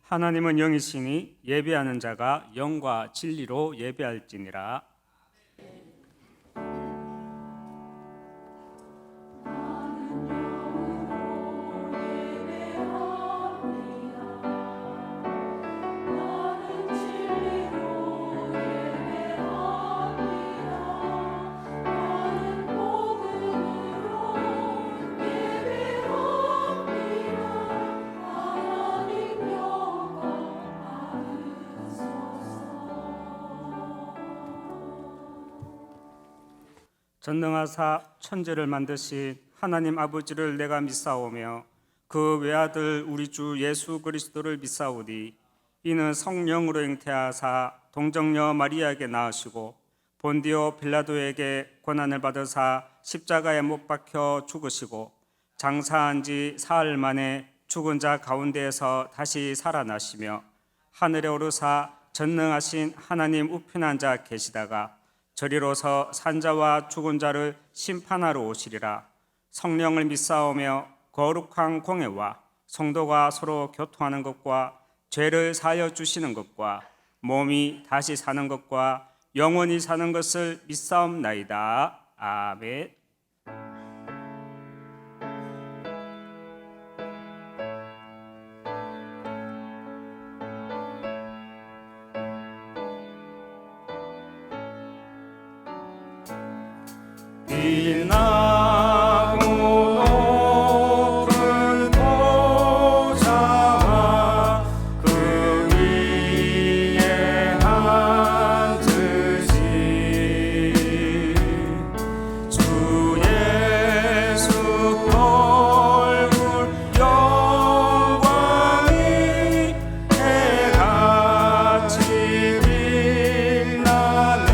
하나님은 영이시니 예배하는 자가 영과 진리로 예배할지니라. 전능하사 천지를 만드신 하나님 아버지를 내가 믿사오며 그 외아들 우리 주 예수 그리스도를 믿사오니 이는 성령으로 잉태하사 동정녀 마리아에게 낳으시고 본디오 빌라도에게 고난을 받으사 십자가에 못 박혀 죽으시고 장사한 지 사흘 만에 죽은 자 가운데에서 다시 살아나시며 하늘에 오르사 전능하신 하나님 우편한 자 계시다가 저리로서 산자와 죽은 자를 심판하러 오시리라. 성령을 믿사오며 거룩한 공회와 성도가 서로 교통하는 것과 죄를 사하여 주시는 것과 몸이 다시 사는 것과 영원히 사는 것을 믿사옵나이다. 아멘. 빛나고 높은 보좌와 그 위에 앉으신 주 예수 얼굴 영광이 해같이 빛나네.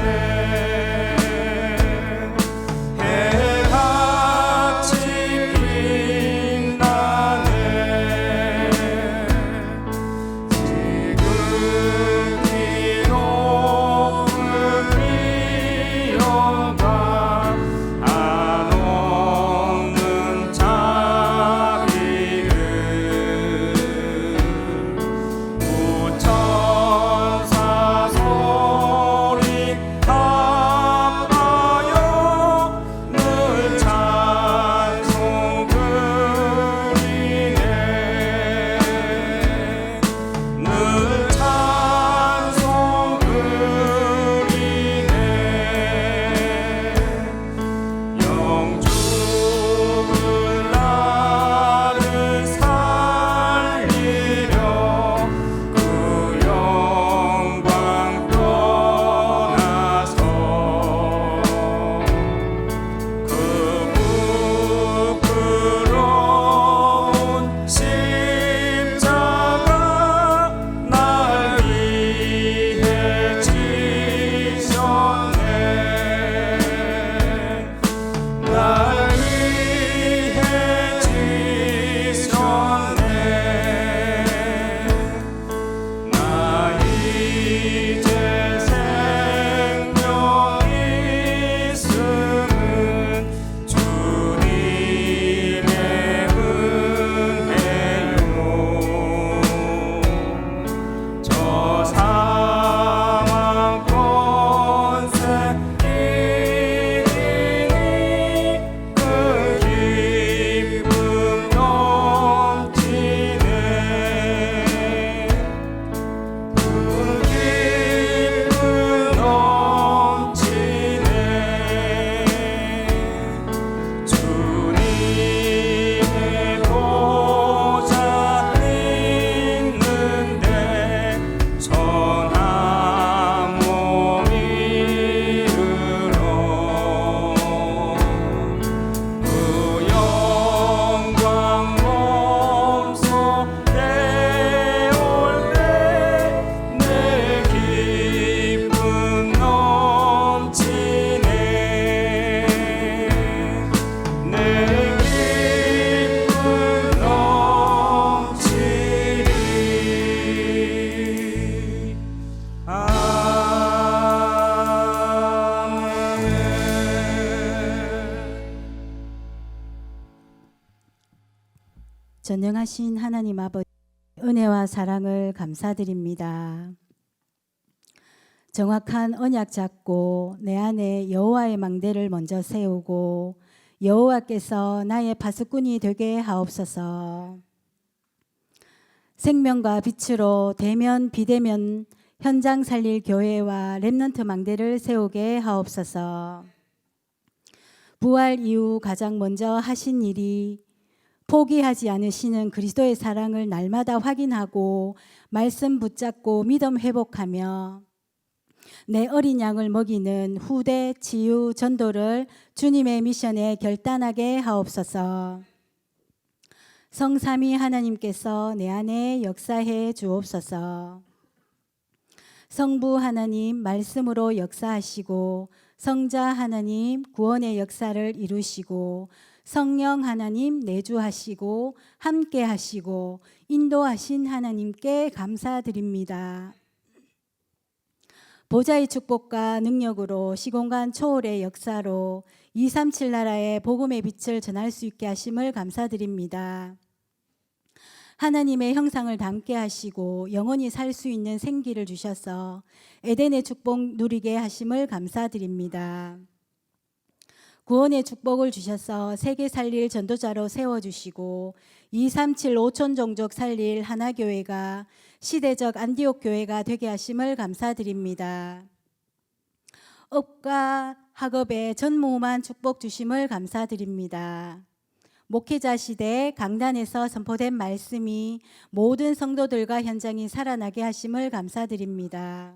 전능하신 하나님 아버지, 은혜와 사랑을 감사드립니다. 정확한 언약 잡고 내 안에 여호와의 망대를 먼저 세우고 여호와께서 나의 파수꾼이 되게 하옵소서. 생명과 빛으로 대면 비대면 현장 살릴 교회와 렘넌트 망대를 세우게 하옵소서. 부활 이후 가장 먼저 하신 일이 포기하지 않으시는 그리스도의 사랑을 날마다 확인하고 말씀 붙잡고 믿음 회복하며 내 어린 양을 먹이는 후대 치유 전도를 주님의 미션에 결단하게 하옵소서. 성삼위 하나님께서 내 안에 역사해 주옵소서. 성부 하나님 말씀으로 역사하시고 성자 하나님 구원의 역사를 이루시고 성령 하나님 내주하시고 함께 하시고 인도하신 하나님께 감사드립니다. 보좌의 축복과 능력으로 시공간 초월의 역사로 237 나라의 복음의 빛을 전할 수 있게 하심을 감사드립니다. 하나님의 형상을 닮게 하시고 영원히 살 수 있는 생기를 주셔서 에덴의 축복 누리게 하심을 감사드립니다. 구원의 축복을 주셔서 세계 살릴 전도자로 세워주시고 237 5천 종족 살릴 하나교회가 시대적 안디옥 교회가 되게 하심을 감사드립니다. 업과 학업에 전무후무한 축복 주심을 감사드립니다. 목회자 시대 강단에서 선포된 말씀이 모든 성도들과 현장이 살아나게 하심을 감사드립니다.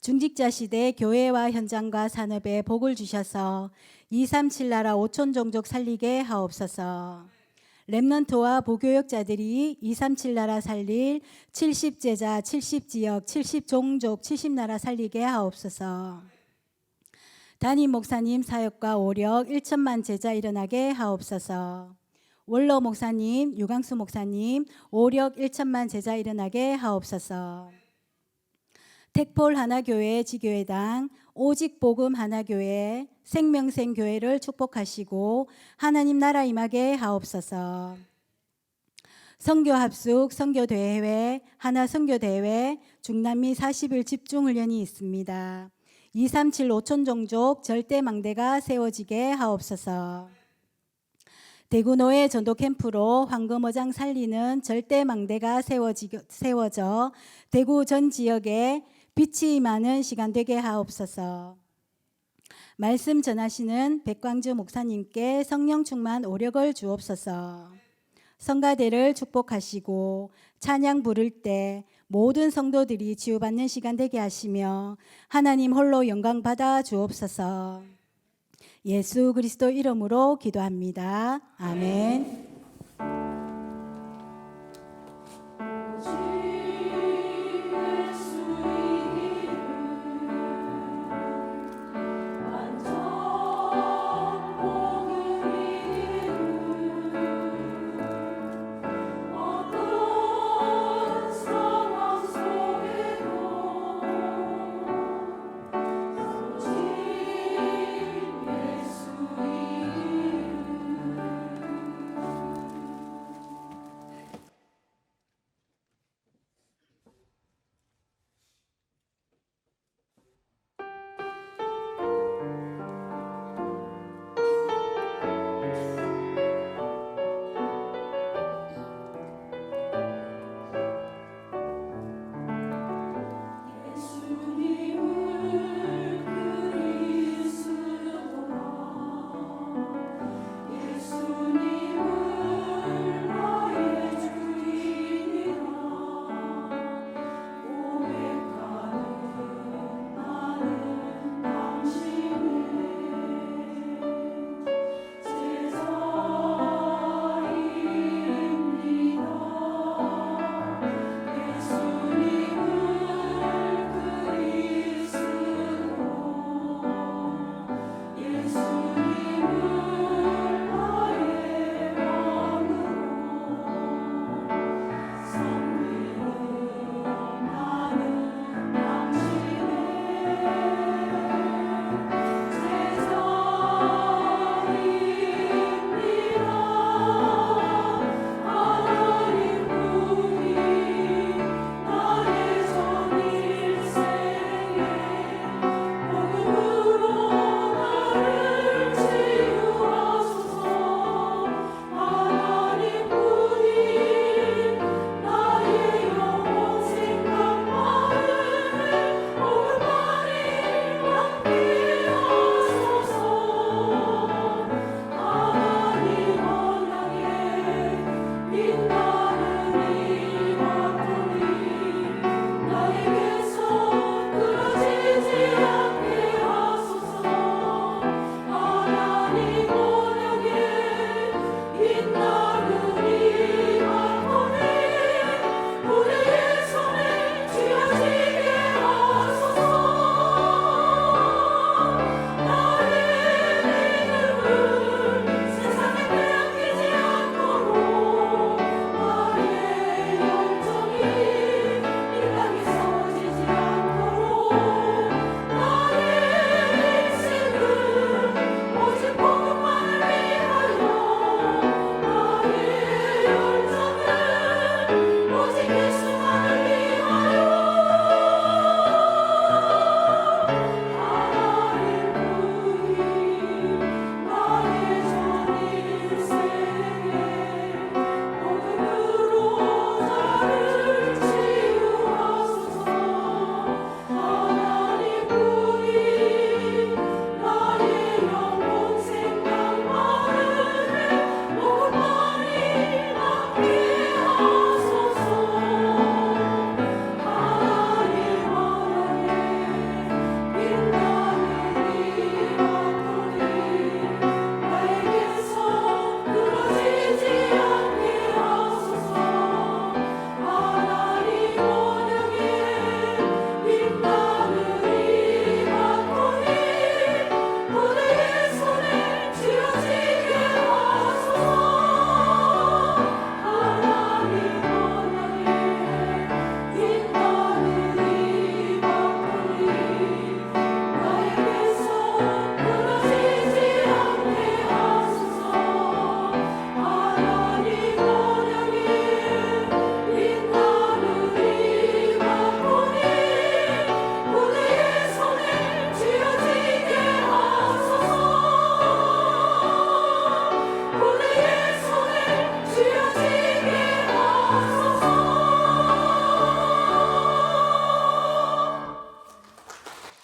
중직자 시대 교회와 현장과 산업에 복을 주셔서 237 나라 5천 종족 살리게 하옵소서. 렘넌트와 보교역자들이 237 나라 살릴 70제자 70지역 70종족 70나라 살리게 하옵소서. 담임 목사님 사역과 오력 1천만 제자 일어나게 하옵소서. 원로 목사님, 유광수 목사님 오력 1천만 제자 일어나게 하옵소서. 택폴 하나교회 지교회당 오직 복음 하나교회 생명생교회를 축복하시고 하나님 나라 임하게 하옵소서. 선교합숙 선교대회 하나 선교대회 중남미 40일 집중훈련이 있습니다. 237 5천 종족 절대망대가 세워지게 하옵소서. 대구노예 전도캠프로 황금어장 살리는 절대망대가 세워져 대구 전 지역에 빛이 임하는 시간 되게 하옵소서. 말씀 전하시는 백광주 목사님께 성령 충만 오력을 주옵소서. 성가대를 축복하시고 찬양 부를 때 모든 성도들이 치유받는 시간 되게 하시며 하나님 홀로 영광 받아 주옵소서. 예수 그리스도 이름으로 기도합니다. 아멘.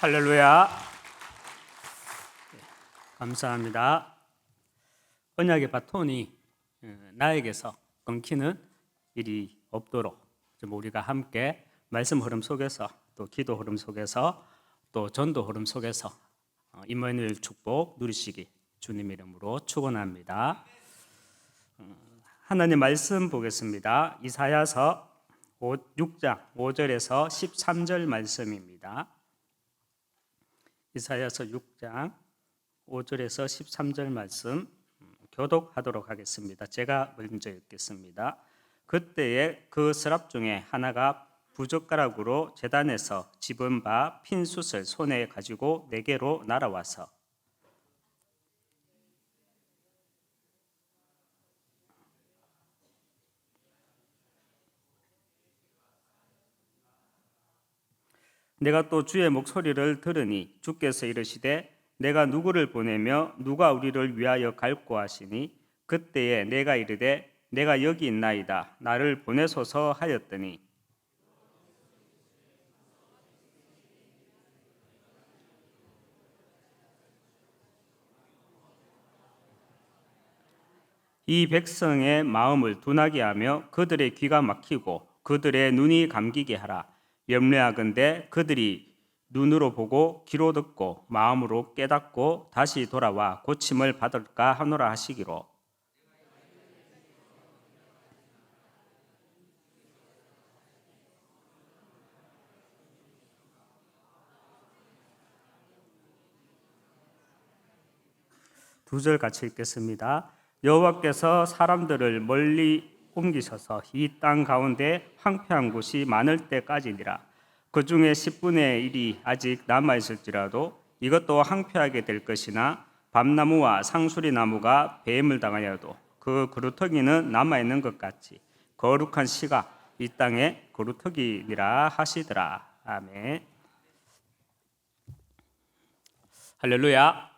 할렐루야. 감사합니다. 언약의 바톤이 나에게서 끊기는 일이 없도록 좀 우리가 함께 말씀 흐름 속에서 또 기도 흐름 속에서 또 전도 흐름 속에서 임마누엘 축복 누리시기 주님 이름으로 축원합니다. 하나님 말씀 보겠습니다. 이사야서 6장 5절에서 13절 말씀입니다. 이사야서 6장 5절에서 13절 말씀 교독하도록 하겠습니다. 제가 먼저 읽겠습니다. 그때에 그 서랍 중에 하나가 부젓가락으로 제단에서 집은 바 핀 숯을 손에 가지고 내게로 날아와서 내가 또 주의 목소리를 들으니 주께서 이르시되 내가 누구를 보내며 누가 우리를 위하여 갈고 하시니 그때에 내가 이르되 내가 여기 있나이다 나를 보내소서 하였더니 이 백성의 마음을 둔하게 하며 그들의 귀가 막히고 그들의 눈이 감기게 하라. 염려하건대 그들이 눈으로 보고 귀로 듣고 마음으로 깨닫고 다시 돌아와 고침을 받을까 하노라 하시기로. 두 절 같이 읽겠습니다. 여호와께서 사람들을 멀리 옮기셔서 이 땅 가운데 황폐한 곳이 많을 때까지니라. 그 중에 10분의 1이 아직 남아있을지라도 이것도 황폐하게 될 것이나 밤나무와 상수리 나무가 배임을 당하여도 그 그루터기는 남아있는 것 같이 거룩한 시가 이 땅에 그루터기니라 하시더라. 아멘. 할렐루야.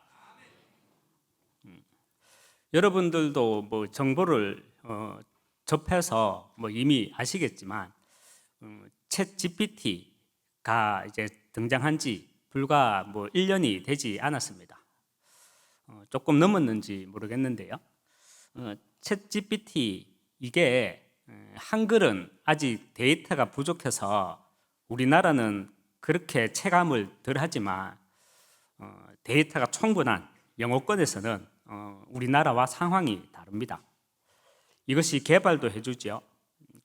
여러분들도 뭐 정보를 접해서 뭐 이미 아시겠지만 챗 GPT가 이제 등장한 지 불과 뭐 1년이 되지 않았습니다. 조금 넘었는지 모르겠는데요. 챗 GPT 이게 한글은 아직 데이터가 부족해서 우리나라는 그렇게 체감을 덜 하지만 데이터가 충분한 영어권에서는 우리나라와 상황이 다릅니다. 이것이 개발도 해주죠.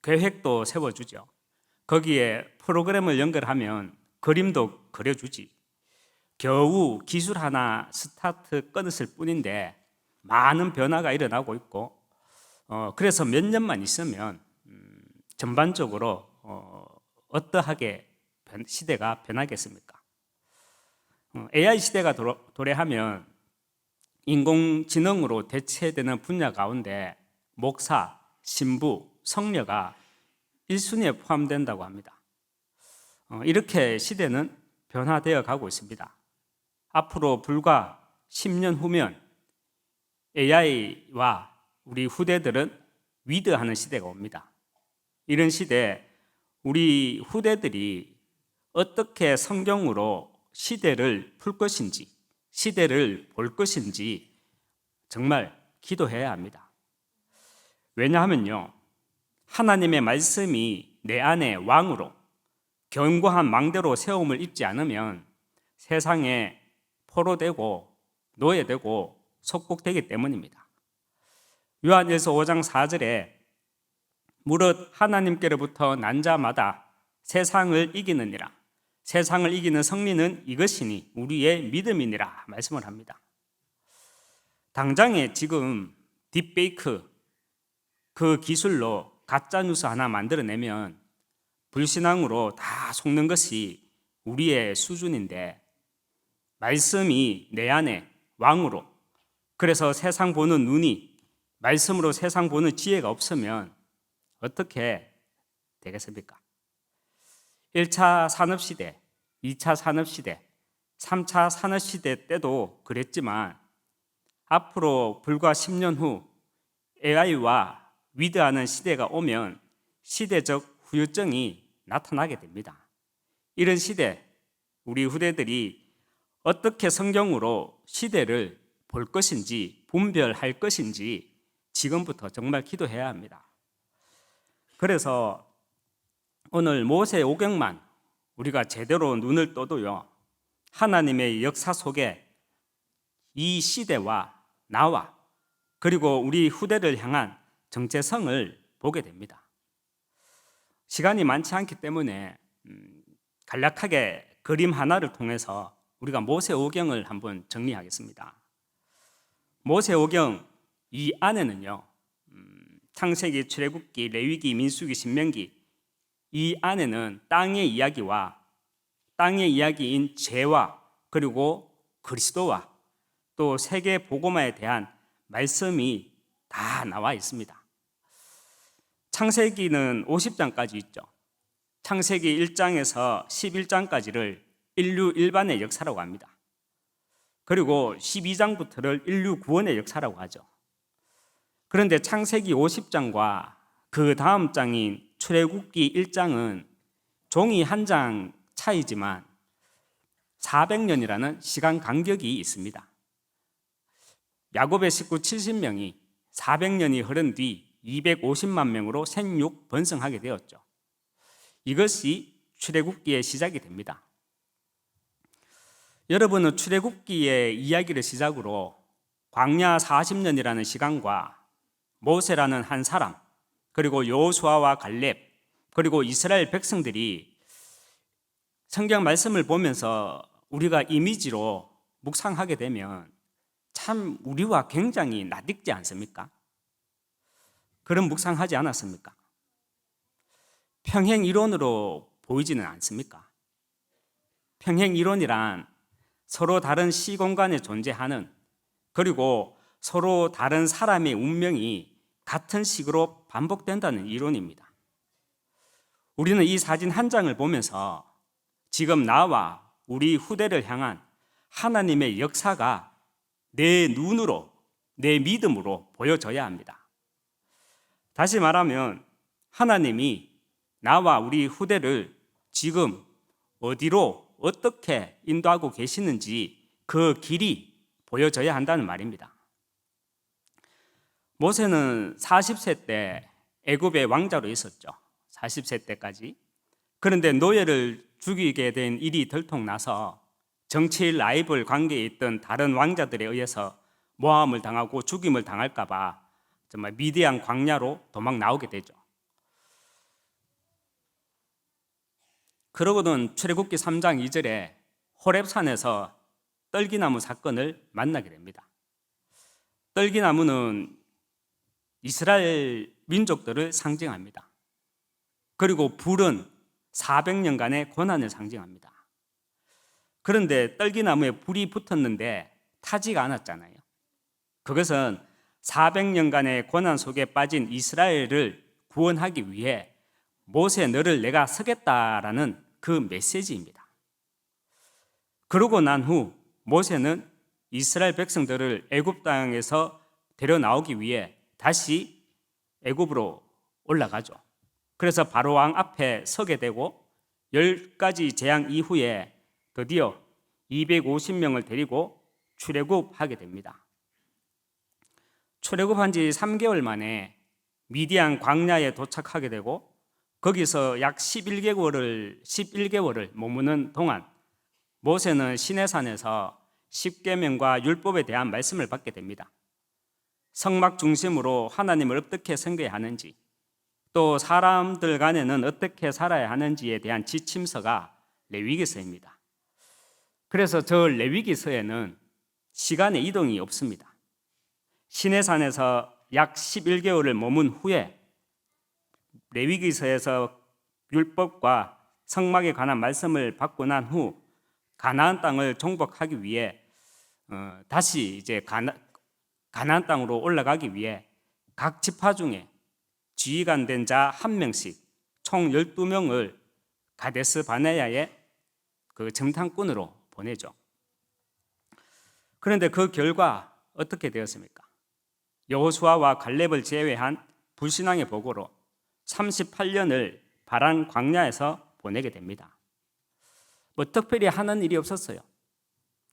계획도 세워주죠. 거기에 프로그램을 연결하면 그림도 그려주지. 겨우 기술 하나 스타트 끊었을 뿐인데 많은 변화가 일어나고 있고 그래서 몇 년만 있으면 전반적으로 어떠하게 시대가 변하겠습니까? AI 시대가 도래하면 인공지능으로 대체되는 분야 가운데 목사, 신부, 성녀가 1순위에 포함된다고 합니다. 이렇게 시대는 변화되어 가고 있습니다. 앞으로 불과 10년 후면 AI와 우리 후대들은 위드하는 시대가 옵니다. 이런 시대에 우리 후대들이 어떻게 성경으로 시대를 풀 것인지 시대를 볼 것인지 정말 기도해야 합니다. 왜냐하면요, 하나님의 말씀이 내 안에 왕으로 견고한 망대로 세움을 입지 않으면 세상에 포로되고 노예되고 속국되기 때문입니다. 요한일서 5장 4절에 무릇 하나님께로부터 난 자마다 세상을 이기느니라. 세상을 이기는 승리는 이것이니 우리의 믿음이니라 말씀을 합니다. 당장에 지금 딥페이크 그 기술로 가짜뉴스 하나 만들어내면 불신앙으로 다 속는 것이 우리의 수준인데 말씀이 내 안에 왕으로 그래서 세상 보는 눈이 말씀으로 세상 보는 지혜가 없으면 어떻게 되겠습니까? 1차 산업시대, 2차 산업시대, 3차 산업시대 때도 그랬지만 앞으로 불과 10년 후 AI와 위대하는 시대가 오면 시대적 후유증이 나타나게 됩니다. 이런 시대 우리 후대들이 어떻게 성경으로 시대를 볼 것인지, 분별할 것인지 지금부터 정말 기도해야 합니다. 그래서 오늘 모세 오경만 우리가 제대로 눈을 떠도요, 하나님의 역사 속에 이 시대와 나와 그리고 우리 후대를 향한 정체성을 보게 됩니다. 시간이 많지 않기 때문에 간략하게 그림 하나를 통해서 우리가 모세오경을 한번 정리하겠습니다. 모세오경 이 안에는요, 창세기, 출애굽기, 레위기, 민수기, 신명기, 이 안에는 땅의 이야기와 땅의 이야기인 죄와 그리고 그리스도와 또 세계 복음화에 대한 말씀이 다 나와 있습니다. 창세기는 50장까지 있죠. 창세기 1장에서 11장까지를 인류 일반의 역사라고 합니다. 그리고 12장부터를 인류 구원의 역사라고 하죠. 그런데 창세기 50장과 그 다음 장인 출애굽기 1장은 종이 한 장 차이지만 400년이라는 시간 간격이 있습니다. 야곱의 식구 70명이 400년이 흐른 뒤 250만 명으로 생육 번성하게 되었죠. 이것이 출애굽기의 시작이 됩니다. 여러분은 출애굽기의 이야기를 시작으로 광야 40년이라는 시간과 모세라는 한 사람, 그리고 여호수아와 갈렙, 그리고 이스라엘 백성들이 성경 말씀을 보면서 우리가 이미지로 묵상하게 되면 참 우리와 굉장히 낯익지 않습니까? 그런 묵상하지 않았습니까? 평행 이론으로 보이지는 않습니까? 평행 이론이란 서로 다른 시공간에 존재하는, 그리고 서로 다른 사람의 운명이 같은 식으로 반복된다는 이론입니다. 우리는 이 사진 한 장을 보면서 지금 나와 우리 후대를 향한 하나님의 역사가 내 눈으로, 내 믿음으로 보여져야 합니다. 다시 말하면 하나님이 나와 우리 후대를 지금 어디로 어떻게 인도하고 계시는지 그 길이 보여져야 한다는 말입니다. 모세는 40세 때 애굽의 왕자로 있었죠. 40세 때까지. 그런데 노예를 죽이게 된 일이 들통나서 정치 라이벌 관계에 있던 다른 왕자들에 의해서 모함을 당하고 죽임을 당할까 봐 정말 미디안 광야로 도망 나오게 되죠. 그러고는 출애굽기 3장 2절에 호렙산에서 떨기나무 사건을 만나게 됩니다. 떨기나무는 이스라엘 민족들을 상징합니다. 그리고 불은 400년간의 고난을 상징합니다. 그런데 떨기나무에 불이 붙었는데 타지가 않았잖아요. 그것은 400년간의 고난 속에 빠진 이스라엘을 구원하기 위해 모세 너를 내가 서겠다라는 그 메시지입니다. 그러고 난 후 모세는 이스라엘 백성들을 애굽 땅에서 데려 나오기 위해 다시 애굽으로 올라가죠. 그래서 바로 왕 앞에 서게 되고 10가지 재앙 이후에 드디어 250명을 데리고 출애굽하게 됩니다. 출애굽한 지 3개월 만에 미디안 광야에 도착하게 되고 거기서 약 11개월을 머무는 동안 모세는 시내산에서 십계명과 율법에 대한 말씀을 받게 됩니다. 성막 중심으로 하나님을 어떻게 섬겨야 하는지, 또 사람들 간에는 어떻게 살아야 하는지에 대한 지침서가 레위기서입니다. 그래서 저 레위기서에는 시간의 이동이 없습니다. 시내산에서 약 11개월을 머문 후에 레위기서에서 율법과 성막에 관한 말씀을 받고 난 후 가나안 땅을 정복하기 위해 다시 이제 가나안 땅으로 올라가기 위해 각 지파 중에 지휘관 된 자 한 명씩 총 12명을 가데스 바네아의 그 정탐꾼으로 보내죠. 그런데 그 결과 어떻게 되었습니까? 여호수아와 갈렙을 제외한 불신앙의 보고로 38년을 바란 광야에서 보내게 됩니다. 뭐 특별히 하는 일이 없었어요.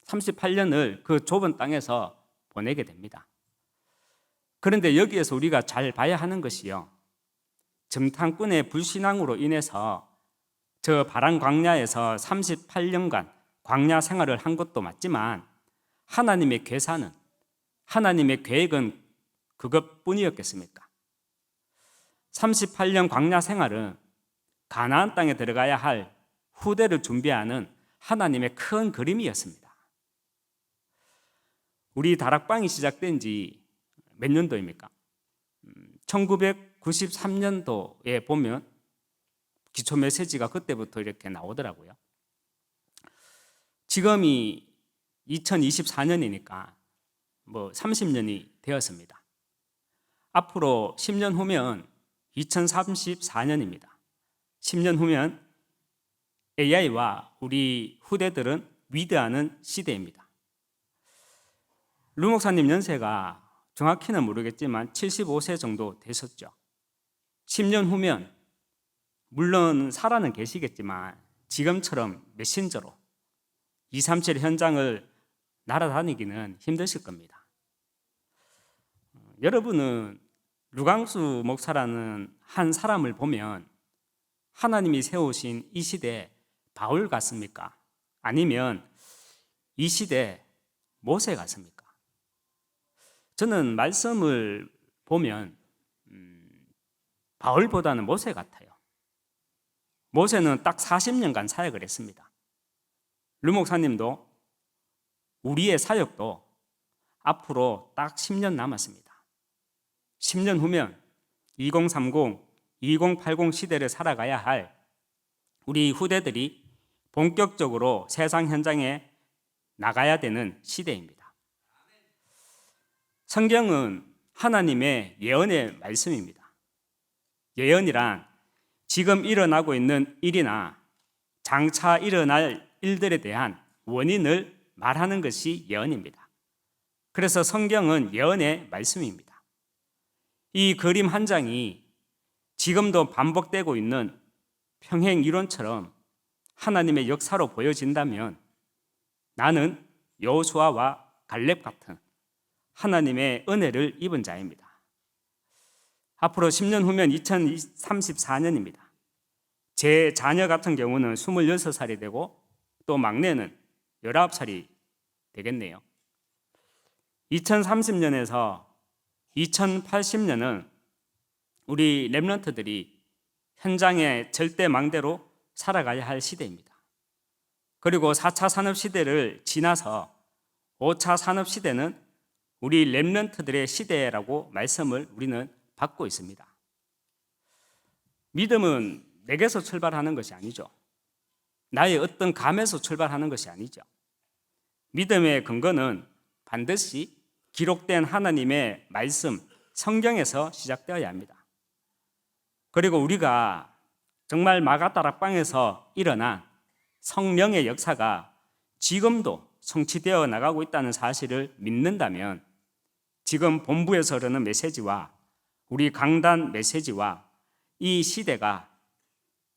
38년을 그 좁은 땅에서 보내게 됩니다. 그런데 여기에서 우리가 잘 봐야 하는 것이요, 정탐꾼의 불신앙으로 인해서 저 바란 광야에서 38년간 광야 생활을 한 것도 맞지만 하나님의 계산은, 하나님의 계획은 그것뿐이었겠습니까? 38년 광야 생활은 가나안 땅에 들어가야 할 후대를 준비하는 하나님의 큰 그림이었습니다. 우리 다락방이 시작된 지 몇 년도입니까? 1993년도에 보면 기초 메시지가 그때부터 이렇게 나오더라고요. 지금이 2024년이니까 뭐 30년이 되었습니다. 앞으로 10년 후면 2034년입니다. 10년 후면 AI와 우리 후대들은 위대하는 시대입니다. 루 목사님 연세가 정확히는 모르겠지만 75세 정도 되셨죠. 10년 후면 물론 살아는 계시겠지만 지금처럼 메신저로 237 현장을 날아다니기는 힘드실 겁니다. 여러분은 류광수 목사라는 한 사람을 보면 하나님이 세우신 이 시대 바울 같습니까? 아니면 이 시대 모세 같습니까? 저는 말씀을 보면 바울보다는 모세 같아요. 모세는 딱 40년간 사역을 했습니다. 류 목사님도 우리의 사역도 앞으로 딱 10년 남았습니다. 10년 후면 2030, 2080 시대를 살아가야 할 우리 후대들이 본격적으로 세상 현장에 나가야 되는 시대입니다. 성경은 하나님의 예언의 말씀입니다. 예언이란 지금 일어나고 있는 일이나 장차 일어날 일들에 대한 원인을 말하는 것이 예언입니다. 그래서 성경은 예언의 말씀입니다. 이 그림 한 장이 지금도 반복되고 있는 평행 이론처럼 하나님의 역사로 보여진다면 나는 여호수아와 갈렙 같은 하나님의 은혜를 입은 자입니다. 앞으로 10년 후면 2034년입니다. 제 자녀 같은 경우는 26살이 되고 또 막내는 19살이 되겠네요. 2030년에서 2080년은 우리 렘넌트들이 현장의 절대망대로 살아가야 할 시대입니다. 그리고 4차 산업시대를 지나서 5차 산업시대는 우리 렘넌트들의 시대라고 말씀을 우리는 받고 있습니다. 믿음은 내게서 출발하는 것이 아니죠. 나의 어떤 감에서 출발하는 것이 아니죠. 믿음의 근거는 반드시 기록된 하나님의 말씀, 성경에서 시작되어야 합니다. 그리고 우리가 정말 마가다락방에서 일어난 성령의 역사가 지금도 성취되어 나가고 있다는 사실을 믿는다면 지금 본부에서 흐르는 메시지와 우리 강단 메시지와 이 시대가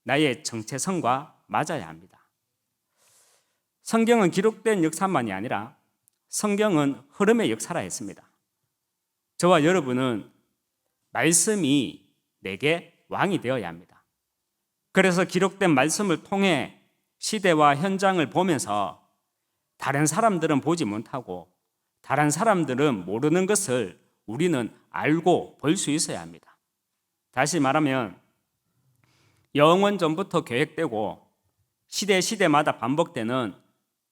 나의 정체성과 맞아야 합니다. 성경은 기록된 역사만이 아니라 성경은 흐름의 역사라 했습니다. 저와 여러분은 말씀이 내게 왕이 되어야 합니다. 그래서 기록된 말씀을 통해 시대와 현장을 보면서 다른 사람들은 보지 못하고 다른 사람들은 모르는 것을 우리는 알고 볼 수 있어야 합니다. 다시 말하면 영원 전부터 계획되고 시대마다 반복되는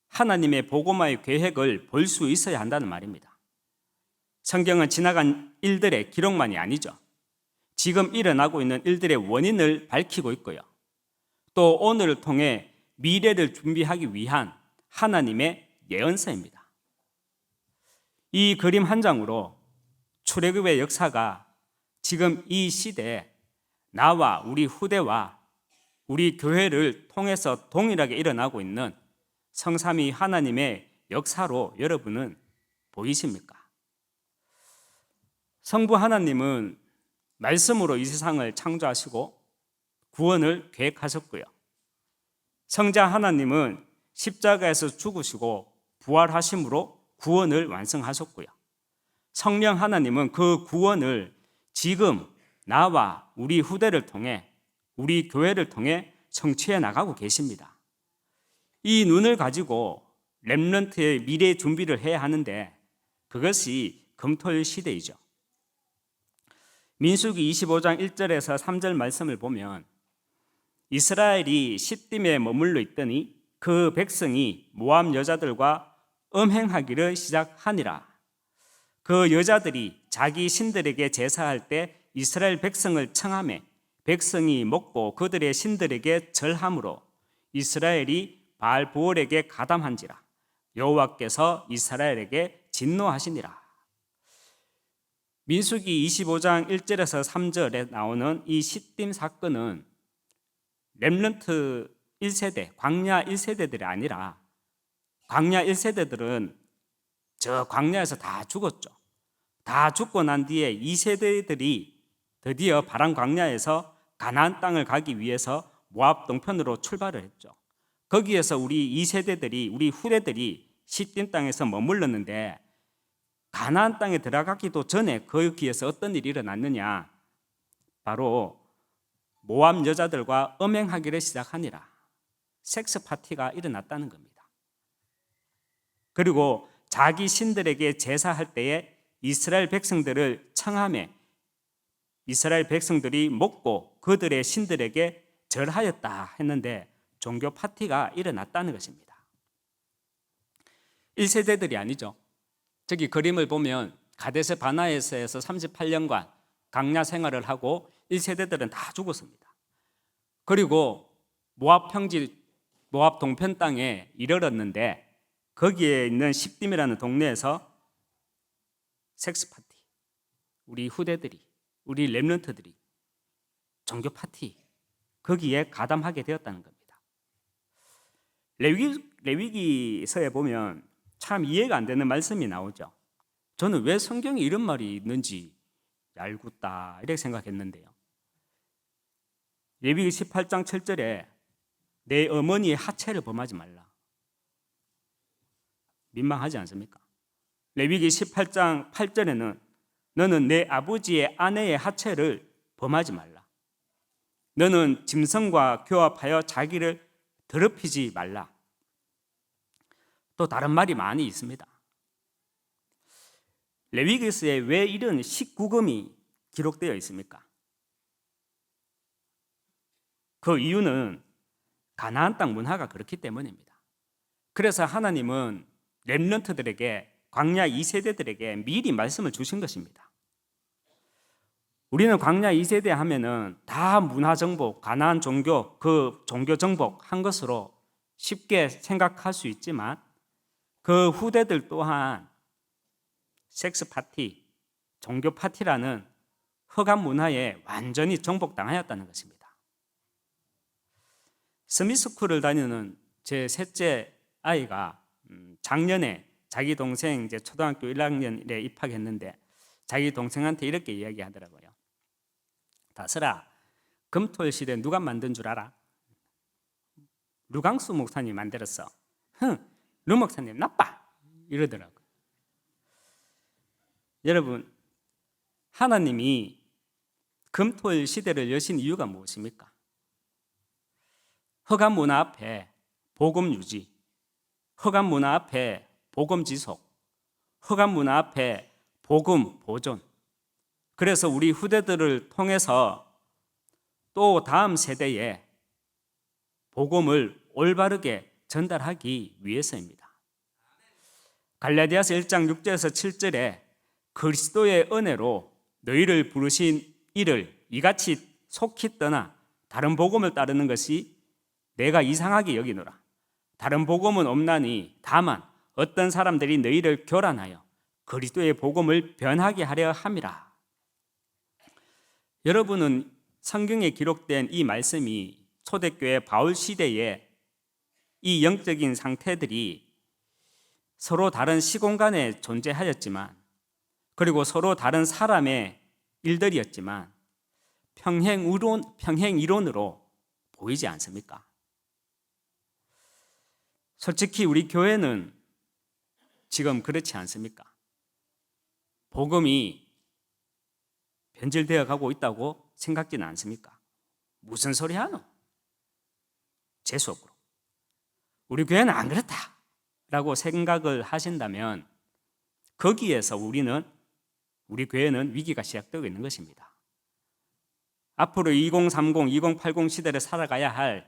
하나님의 복음화의 계획을 볼 수 있어야 한다는 말입니다. 성경은 지나간 일들의 기록만이 아니죠. 지금 일어나고 있는 일들의 원인을 밝히고 있고요. 또 오늘을 통해 미래를 준비하기 위한 하나님의 예언서입니다. 이 그림 한 장으로 출애굽의 역사가 지금 이 시대에 나와 우리 후대와 우리 교회를 통해서 동일하게 일어나고 있는 성삼위 하나님의 역사로 여러분은 보이십니까? 성부 하나님은 말씀으로 이 세상을 창조하시고 구원을 계획하셨고요. 성자 하나님은 십자가에서 죽으시고 부활하심으로 구원을 완성하셨고요. 성령 하나님은 그 구원을 지금 나와 우리 후대를 통해, 우리 교회를 통해 성취해 나가고 계십니다. 이 눈을 가지고 렘넌트의 미래 준비를 해야 하는데 그것이 금토일 시대이죠. 민수기 25장 1절에서 3절 말씀을 보면 이스라엘이 시딤에 머물러 있더니 그 백성이 모압 여자들과 음행하기를 시작하니라. 그 여자들이 자기 신들에게 제사할 때 이스라엘 백성을 청하매 백성이 먹고 그들의 신들에게 절함으로 이스라엘이 바알보올에게 가담한지라. 여호와께서 이스라엘에게 진노하시니라. 민수기 25장 1절에서 3절에 나오는 이 시딤 사건은 렘넌트 1세대, 광야 1세대들이 아니라 광야 1세대들은 저 광야에서 다 죽었죠. 다 죽고 난 뒤에 2세대들이 드디어 바람 광야에서 가나안 땅을 가기 위해서 모압 동편으로 출발을 했죠. 거기에서 우리 2세대들이, 우리 후대들이 시딤 땅에서 머물렀는데 가나안 땅에 들어가기도 전에 거기에서 어떤 일이 일어났느냐? 바로 모압 여자들과 음행하기를 시작하니라. 섹스 파티가 일어났다는 겁니다. 그리고 자기 신들에게 제사할 때에 이스라엘 백성들을 청하며 이스라엘 백성들이 먹고 그들의 신들에게 절하였다 했는데 종교 파티가 일어났다는 것입니다. 1세대들이 아니죠. 저기 그림을 보면 가데스 바나에서에서 38년간 광야 생활을 하고 1세대들은 다 죽었습니다. 그리고 모압 평지, 모압 동편 땅에 이르렀는데 거기에 있는 시딤이라는 동네에서 섹스 파티, 우리 후대들이, 우리 렘넌트들이 종교 파티 거기에 가담하게 되었다는 겁니다. 레위기서에 보면 참 이해가 안 되는 말씀이 나오죠. 저는 왜 성경에 이런 말이 있는지 얄궂다 이렇게 생각했는데요. 레위기 18장 7절에 내 어머니의 하체를 범하지 말라. 민망하지 않습니까? 레위기 18장 8절에는 너는 내 아버지의 아내의 하체를 범하지 말라. 너는 짐승과 교합하여 자기를 더럽히지 말라. 또 다른 말이 많이 있습니다. 레위기서에 왜 이런 19금이 기록되어 있습니까? 그 이유는 가나안 땅 문화가 그렇기 때문입니다. 그래서 하나님은 렘넌트들에게, 광야 2세대들에게 미리 말씀을 주신 것입니다. 우리는 광야 2세대 하면은 다 문화 정복, 가나안 종교, 그 종교 정복한 것으로 쉽게 생각할 수 있지만 그 후대들 또한 섹스 파티, 종교 파티라는 흑암 문화에 완전히 정복당하였다는 것입니다. 스미스쿨을 다니는 제 셋째 아이가 작년에 자기 동생 이제 초등학교 1학년에 입학했는데 자기 동생한테 이렇게 이야기하더라고요. 다슬아, 금토일 시대 누가 만든 줄 알아? 류광수 목사님이 만들었어. 류 목사님 나빠 이러더라고요. 여러분, 하나님이 금토일 시대를 여신 이유가 무엇입니까? 흑암 문화 앞에 복음 유지, 흑암 문화 앞에 복음 지속, 흑암 문화 앞에 복음 보존. 그래서 우리 후대들을 통해서 또 다음 세대에 복음을 올바르게 전달하기 위해서입니다. 갈라디아서 1장 6절에서 7절에 그리스도의 은혜로 너희를 부르신 이를 이같이 속히 떠나 다른 복음을 따르는 것이 내가 이상하게 여기노라. 다른 복음은 없나니 다만 어떤 사람들이 너희를 교란하여 그리스도의 복음을 변하게 하려 함이라. 여러분은 성경에 기록된 이 말씀이 초대교회 바울 시대에 이 영적인 상태들이 서로 다른 시공간에 존재하였지만 그리고 서로 다른 사람의 일들이었지만 평행 이론으로 보이지 않습니까? 솔직히 우리 교회는 지금 그렇지 않습니까? 복음이 변질되어 가고 있다고 생각지는 않습니까? 무슨 소리 하노? 재수없고. 우리 교회는 안 그렇다라고 생각을 하신다면 거기에서 우리 교회는 위기가 시작되고 있는 것입니다. 앞으로 2030, 2080 시대를 살아가야 할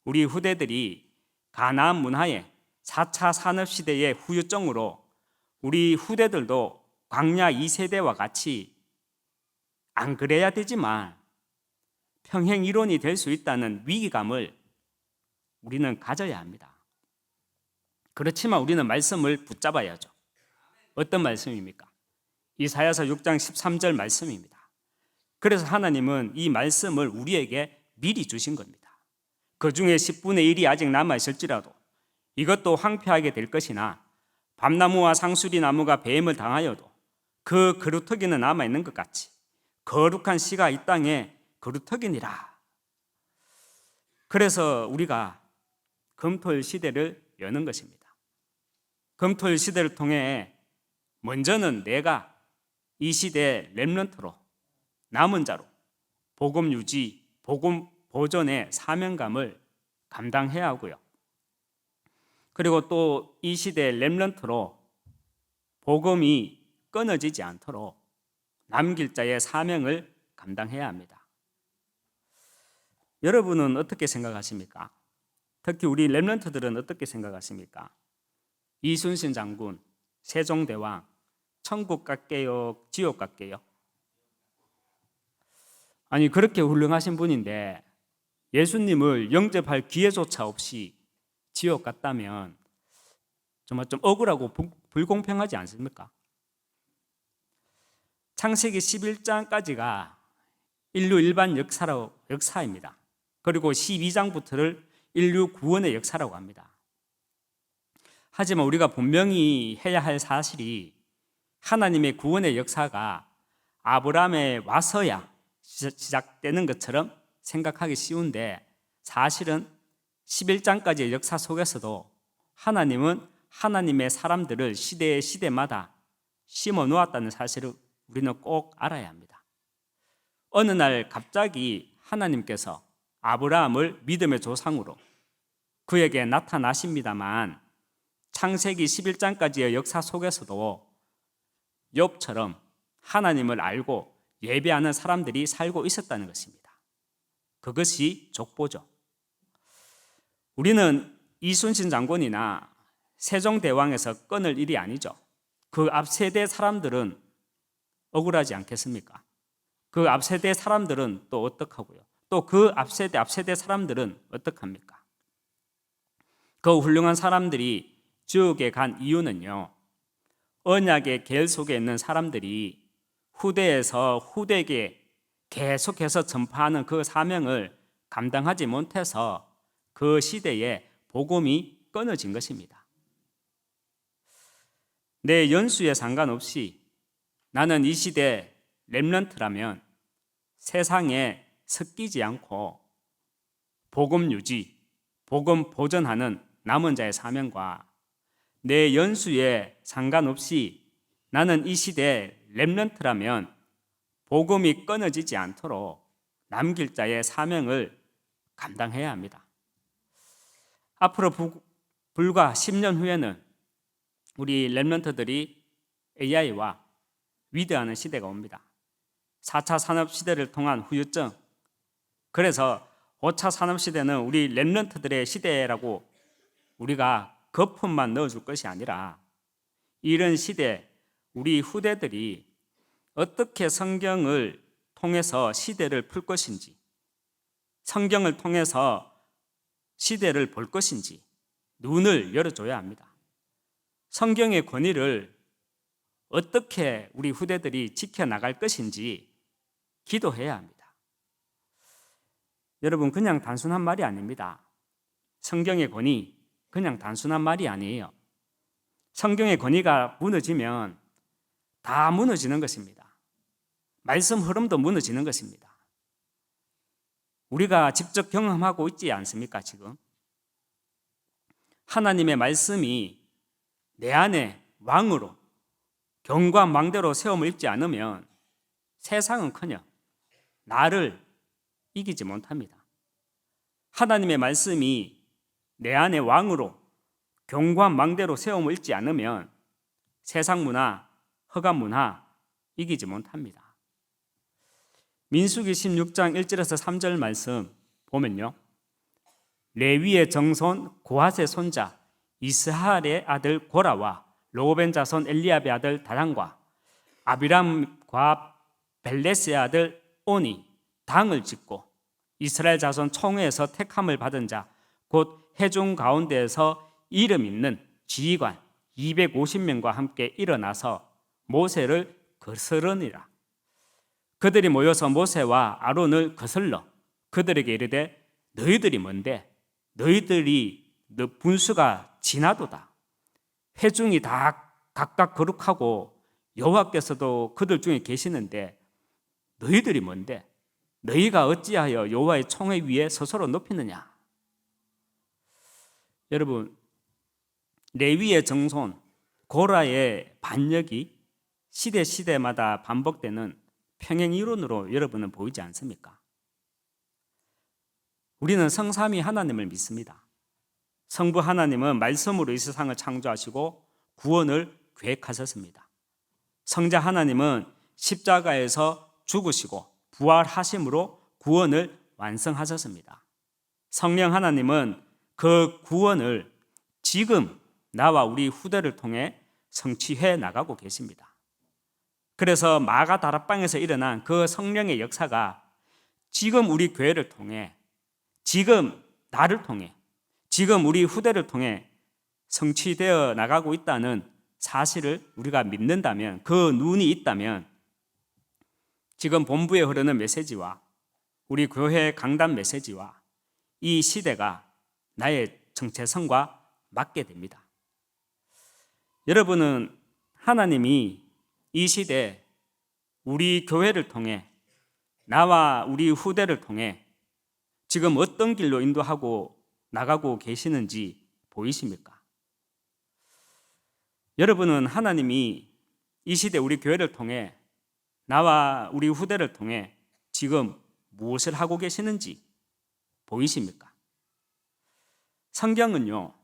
우리 후대들이 가나안 문화의 4차 산업시대의 후유증으로 우리 후대들도 광야 2세대와 같이 안 그래야 되지만 평행 이론이 될 수 있다는 위기감을 우리는 가져야 합니다. 그렇지만 우리는 말씀을 붙잡아야죠. 어떤 말씀입니까? 이사야서 6장 13절 말씀입니다. 그래서 하나님은 이 말씀을 우리에게 미리 주신 겁니다. 그 중에 10분의 1이 아직 남아있을지라도 이것도 황폐하게 될 것이나 밤나무와 상수리 나무가 배임을 당하여도 그 그루터기는 남아있는 것 같이 거룩한 씨가 이 땅에 그루터기니라. 그래서 우리가 금토일 시대를 여는 것입니다. 금토일 시대를 통해 먼저는 내가 이 시대의 렘넌트로 남은 자로 복음 유지, 복음 보존의 사명감을 감당해야 하고요. 그리고 또 이 시대의 렘넌트로 복음이 끊어지지 않도록 남길 자의 사명을 감당해야 합니다. 여러분은 어떻게 생각하십니까? 특히 우리 렘넌트들은 어떻게 생각하십니까? 이순신 장군, 세종대왕, 천국 갈게요, 지옥 갈게요? 아니 그렇게 훌륭하신 분인데 예수님을 영접할 기회조차 없이 지옥 갔다면 정말 좀 억울하고 불공평하지 않습니까? 창세기 11장까지가 인류 일반 역사입니다. 그리고 12장부터를 인류 구원의 역사라고 합니다. 하지만 우리가 분명히 해야 할 사실이 하나님의 구원의 역사가 아브라함에 와서야 시작되는 것처럼 생각하기 쉬운데 사실은 11장까지의 역사 속에서도 하나님은 하나님의 사람들을 시대의 시대마다 심어 놓았다는 사실을 우리는 꼭 알아야 합니다. 어느 날 갑자기 하나님께서 아브라함을 믿음의 조상으로 그에게 나타나십니다만 창세기 11장까지의 역사 속에서도 욥처럼 하나님을 알고 예배하는 사람들이 살고 있었다는 것입니다. 그것이 족보죠. 우리는 이순신 장군이나 세종대왕에서 끊을 일이 아니죠. 그 앞세대 사람들은 억울하지 않겠습니까? 그 앞세대 사람들은 또 어떡하고요? 또 그 앞세대 사람들은 어떡합니까? 그 훌륭한 사람들이 지옥에 간 이유는요, 언약의 계열 속에 있는 사람들이 후대에서 후대에게 계속해서 전파하는 그 사명을 감당하지 못해서 그 시대에 복음이 끊어진 것입니다. 내 연수에 상관없이 나는 이 시대 렘넌트라면 세상에 섞이지 않고 복음 유지, 복음 보존하는 남은 자의 사명과 내 연수에 상관없이 나는 이 시대 렘넌트라면 복음이 끊어지지 않도록 남길 자의 사명을 감당해야 합니다. 앞으로 불과 10년 후에는 우리 렘넌트들이 AI와 위대하는 시대가 옵니다. 4차 산업시대를 통한 후유증, 그래서 5차 산업시대는 우리 렘넌트들의 시대라고 우리가 거품만 넣어줄 것이 아니라 이런 시대, 우리 후대들이 어떻게 성경을 통해서 시대를 풀 것인지, 성경을 통해서 시대를 볼 것인지 눈을 열어줘야 합니다. 성경의 권위를 어떻게 우리 후대들이 지켜나갈 것인지 기도해야 합니다. 여러분, 그냥 단순한 말이 아닙니다. 성경의 권위, 그냥 단순한 말이 아니에요. 성경의 권위가 무너지면 다 무너지는 것입니다. 말씀 흐름도 무너지는 것입니다. 우리가 직접 경험하고 있지 않습니까, 지금? 하나님의 말씀이 내 안에 왕으로 경과 망대로 세움을 입지 않으면 세상은커녕 나를 이기지 못합니다. 하나님의 말씀이 내 안에 왕으로 경과 망대로 세움을 입지 않으면 세상 문화, 허감 문화 이기지 못합니다. 민수기 16장 1절에서 3절 말씀 보면요, 레위의 정손 고핫의 손자 이스하엘의 아들 고라와 로벤 자손 엘리압의 아들 다단과 아비람과 벨레스의 아들 온이 당을 짓고 이스라엘 자손 총회에서 택함을 받은 자 곧 회중 가운데에서 이름 있는 지휘관 250명과 함께 일어나서 모세를 거스르니라. 그들이 모여서 모세와 아론을 거슬러 그들에게 이르되 너희들이 뭔데? 너희들이 너 분수가 지나도다. 회중이 다 각각 거룩하고 여호와께서도 그들 중에 계시는데 너희들이 뭔데? 너희가 어찌하여 여호와의 총회 위에 스스로 높이느냐? 여러분, 레위의 정손 고라의 반역이 시대마다 반복되는 평행 이론으로 여러분은 보이지 않습니까? 우리는 성삼위 하나님을 믿습니다. 성부 하나님은 말씀으로 이 세상을 창조하시고 구원을 계획하셨습니다. 성자 하나님은 십자가에서 죽으시고 부활하심으로 구원을 완성하셨습니다. 성령 하나님은 그 구원을 지금 나와 우리 후대를 통해 성취해 나가고 계십니다. 그래서 마가 다락방에서 일어난 그 성령의 역사가 지금 우리 교회를 통해, 지금 나를 통해, 지금 우리 후대를 통해 성취되어 나가고 있다는 사실을 우리가 믿는다면, 그 눈이 있다면 지금 본부에 흐르는 메시지와 우리 교회 강단 메시지와 이 시대가 나의 정체성과 맞게 됩니다. 여러분은 하나님이 이 시대 우리 교회를 통해, 나와 우리 후대를 통해 지금 어떤 길로 인도하고 나가고 계시는지 보이십니까? 여러분은 하나님이 이 시대 우리 교회를 통해, 나와 우리 후대를 통해 지금 무엇을 하고 계시는지 보이십니까? 성경은요,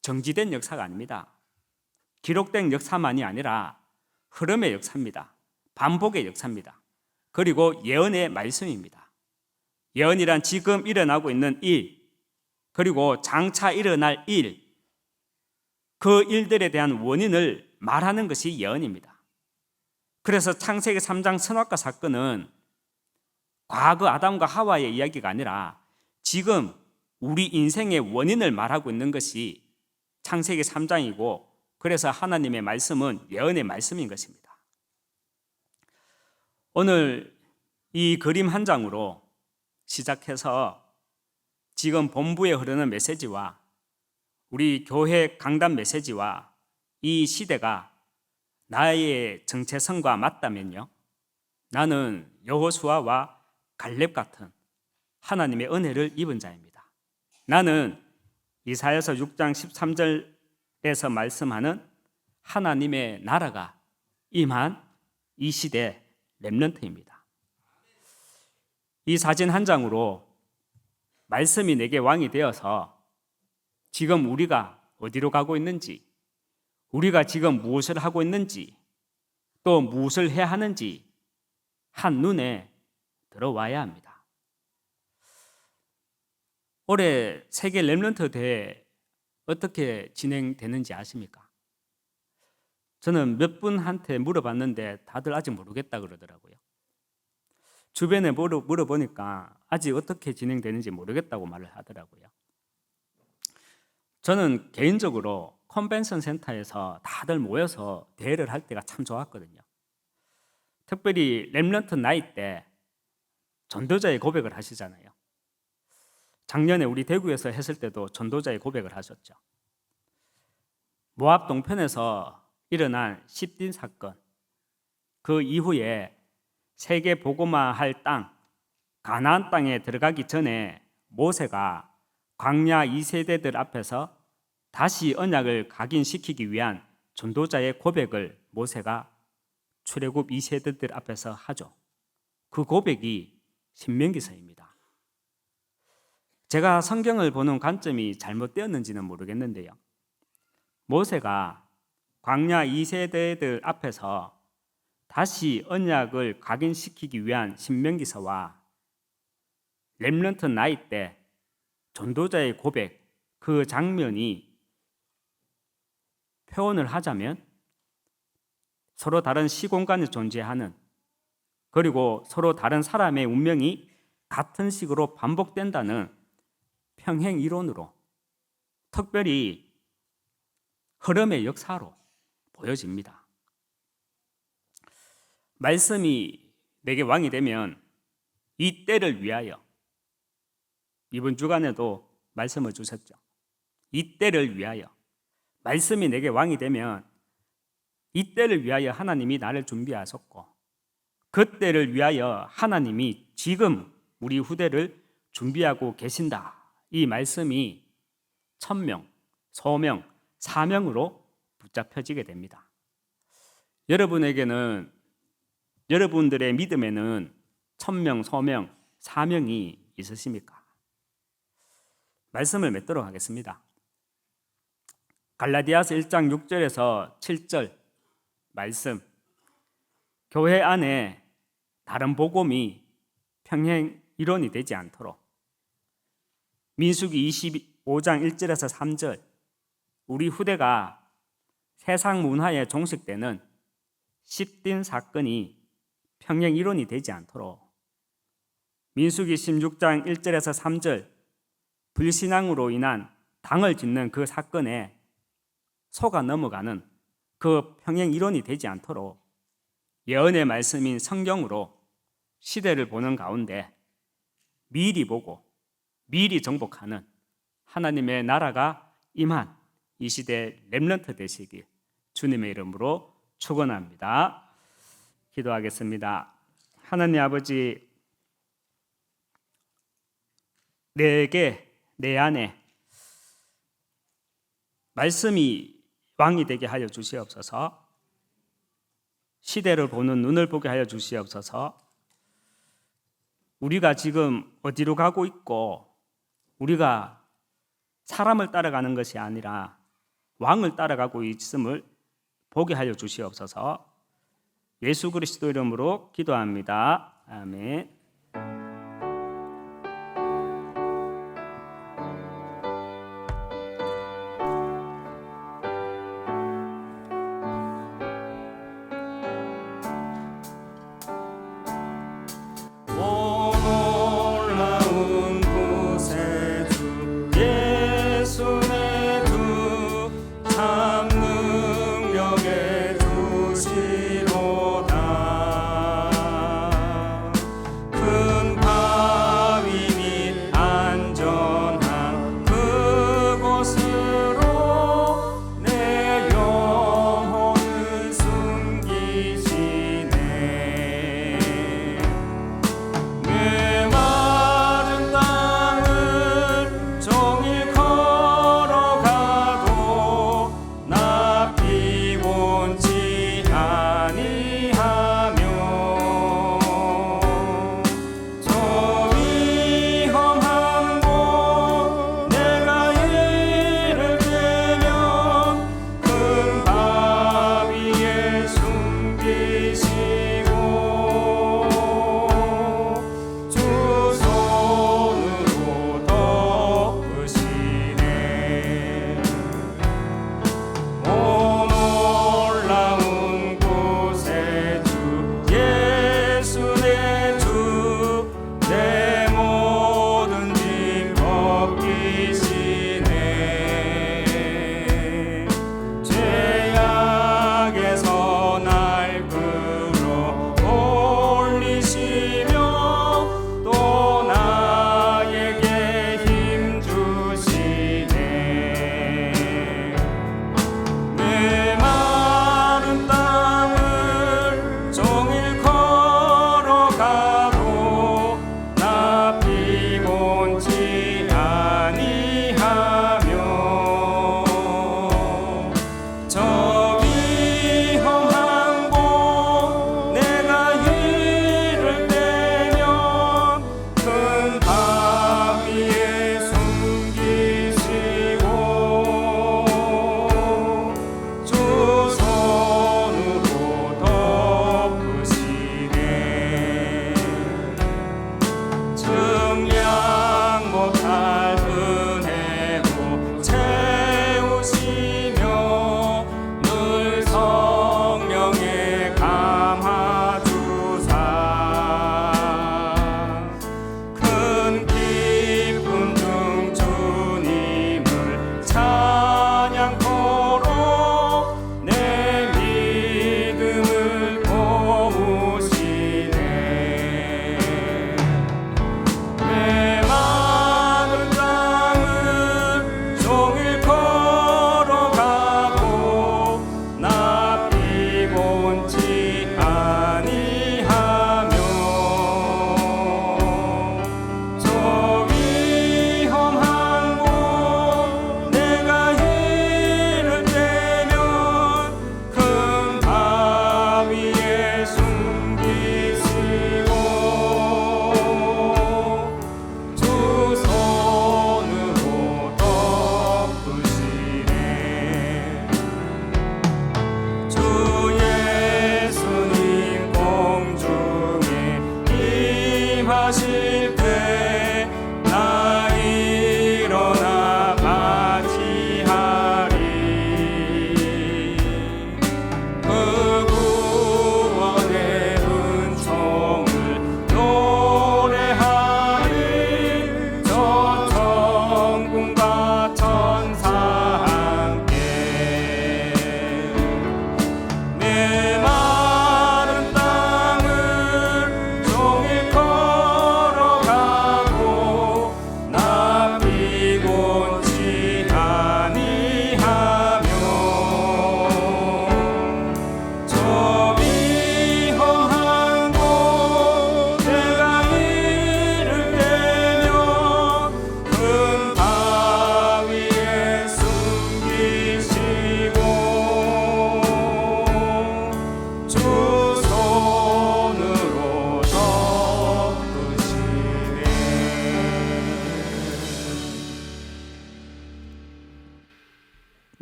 정지된 역사가 아닙니다. 기록된 역사만이 아니라 흐름의 역사입니다. 반복의 역사입니다. 그리고 예언의 말씀입니다. 예언이란 지금 일어나고 있는 일, 그리고 장차 일어날 일, 그 일들에 대한 원인을 말하는 것이 예언입니다. 그래서 창세기 3장 선악과 사건은 과거 아담과 하와의 이야기가 아니라 지금 우리 인생의 원인을 말하고 있는 것이 창세기 3장이고, 그래서 하나님의 말씀은 예언의 말씀인 것입니다. 오늘 이 그림 한 장으로 시작해서 지금 본부에 흐르는 메시지와 우리 교회 강단 메시지와 이 시대가 나의 정체성과 맞다면요, 나는 여호수아와 갈렙 같은 하나님의 은혜를 입은 자입니다. 나는 이사야서 6장 13절에서 말씀하는 하나님의 나라가 임한 이 시대 렘넌트입니다. 이 사진 한 장으로 말씀이 내게 왕이 되어서 지금 우리가 어디로 가고 있는지, 우리가 지금 무엇을 하고 있는지, 또 무엇을 해야 하는지 한눈에 들어와야 합니다. 올해 세계 렘넌트 대회 어떻게 진행되는지 아십니까? 저는 몇 분한테 물어봤는데 다들 아직 모르겠다 그러더라고요. 주변에 물어보니까 아직 어떻게 진행되는지 모르겠다고 말을 하더라고요. 저는 개인적으로 컨벤션 센터에서 다들 모여서 대회를 할 때가 참 좋았거든요. 특별히 렘넌트 나이 때 전도자의 고백을 하시잖아요. 작년에 우리 대구에서 했을 때도 전도자의 고백을 하셨죠. 모압 동편에서 일어난 십딘 사건, 그 이후에 세계 복음화할 땅, 가나안 땅에 들어가기 전에 모세가 광야 2세대들 앞에서 다시 언약을 각인시키기 위한 전도자의 고백을 모세가 출애굽 2세대들 앞에서 하죠. 그 고백이 신명기서입니다. 제가 성경을 보는 관점이 잘못되었는지는 모르겠는데요. 모세가 광야 2세대들 앞에서 다시 언약을 각인시키기 위한 신명기서와 렘넌트 나이 때 전도자의 고백, 그 장면이 표현을 하자면 서로 다른 시공간에 존재하는, 그리고 서로 다른 사람의 운명이 같은 식으로 반복된다는 평행 이론으로, 특별히 흐름의 역사로 보여집니다. 말씀이 내게 왕이 되면 이 때를 위하여, 이번 주간에도 말씀을 주셨죠. 이 때를 위하여, 말씀이 내게 왕이 되면 이 때를 위하여 하나님이 나를 준비하셨고, 그 때를 위하여 하나님이 지금 우리 후대를 준비하고 계신다. 이 말씀이 천명, 소명, 사명으로 붙잡혀지게 됩니다. 여러분에게는, 여러분들의 믿음에는 천명, 소명, 사명이 있으십니까? 말씀을 맺도록 하겠습니다. 갈라디아서 1장 6절에서 7절 말씀, 교회 안에 다른 복음이 평행 이론이 되지 않도록, 민수기 25장 1절에서 3절, 우리 후대가 세상 문화에 종식되는 십딘 사건이 평행 이론이 되지 않도록, 민수기 16장 1절에서 3절, 불신앙으로 인한 당을 짓는 그 사건에 속아 넘어가는 그 평행 이론이 되지 않도록 예언의 말씀인 성경으로 시대를 보는 가운데 미리 보고 미리 정복하는 하나님의 나라가 임한 이 시대 렘넌트 되시길 주님의 이름으로 축원합니다. 기도하겠습니다. 하나님 아버지, 내 안에 말씀이 왕이 되게 하여 주시옵소서. 시대를 보는 눈을 보게 하여 주시옵소서. 우리가 지금 어디로 가고 있고, 우리가 사람을 따라가는 것이 아니라 왕을 따라가고 있음을 보게 하여 주시옵소서. 예수 그리스도 이름으로 기도합니다. 아멘.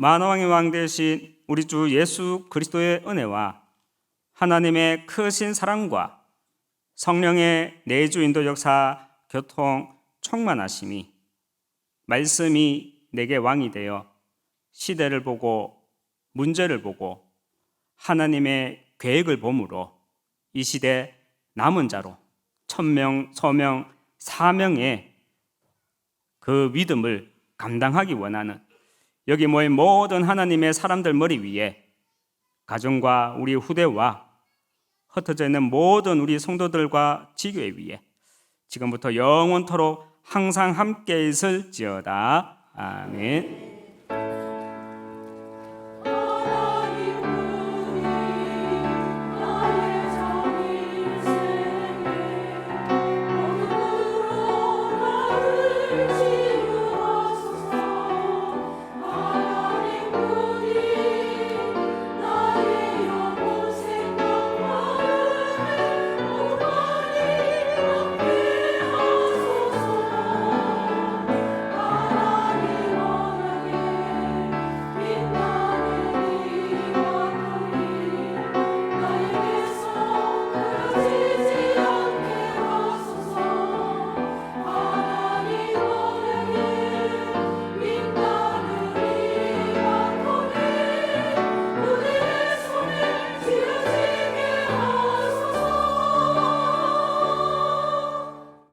만왕의 왕 되신 우리 주 예수 그리스도의 은혜와 하나님의 크신 사랑과 성령의 내주 인도 역사 교통 충만하심이 말씀이 내게 왕이 되어 시대를 보고 문제를 보고 하나님의 계획을 보므로 이 시대 남은 자로 천명, 소명, 사명의 그 믿음을 감당하기 원하는 여기 모인 모든 하나님의 사람들 머리 위에 가정과 우리 후대와 흩어져 있는 모든 우리 성도들과 지교회 위에 지금부터 영원토록 항상 함께 있을지어다. 아멘.